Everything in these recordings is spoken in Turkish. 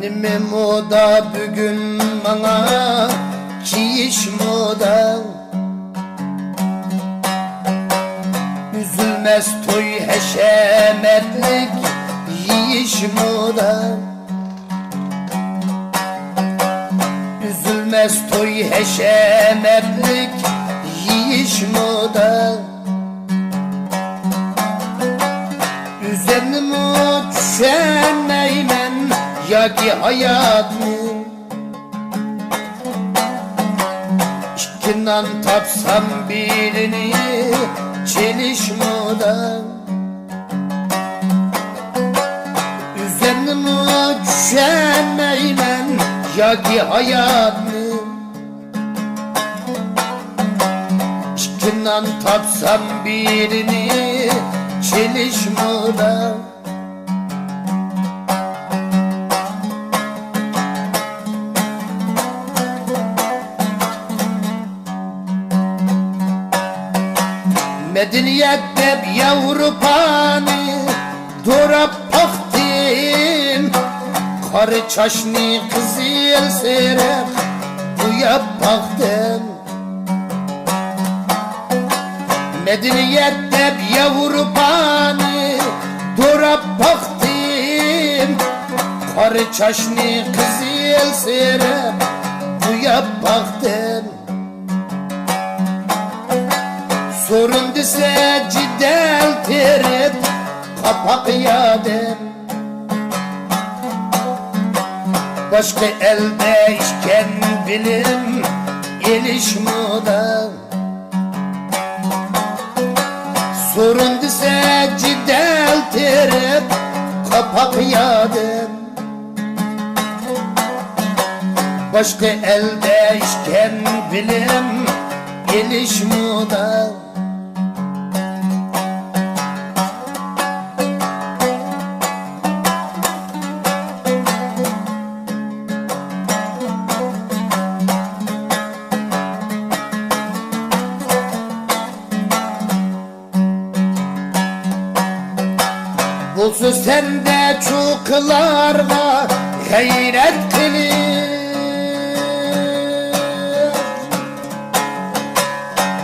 Nime moda bugün bana kiyiş moda. Üzülmez toy heşemetlik yiyiş moda. Üzülmez toy heşemetlik yiyiş moda. Üzerime düşenmeymen ya ki hayat mı? İkinden tapsam birini çeliş moda. Üzerime düşenmeymen ya ki hayat mı? İkinden tapsam birini çeliş moda. Medeniyet hep Avrupa'nı dorap baktım. Karı çaşni kızıl serek duyap baktım. Medeniyet hep Avrupa'nı dorap baktım. Karı çaşni kızıl serek duyap baktım. Sorun dese cidel terip kapak yadım. Başka elde işken bilim eliş moda. Sorun dese cidel terip kapak yadım. Başka elde işken bilim eliş moda. Bulsun sende çoklarla gayret kılır.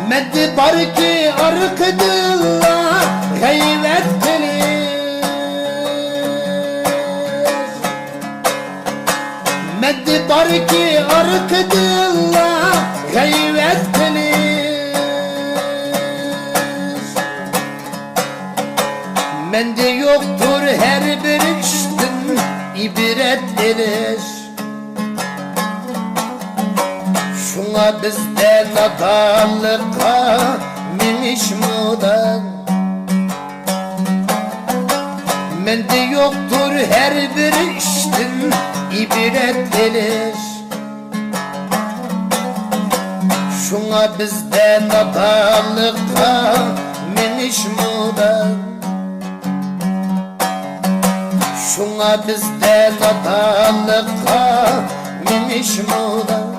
Meddi var ki arkadırla gayret kılır. Meddi var ki arkadırla gayret kılır. Mende yoktur her bir iştin ibret elir. Şuna bizden adallıkka miniş moda. Mende yoktur her bir iştin ibret elir. Şuna bizden adallıkka miniş moda. Şuna bizden adallıkka miniş moda.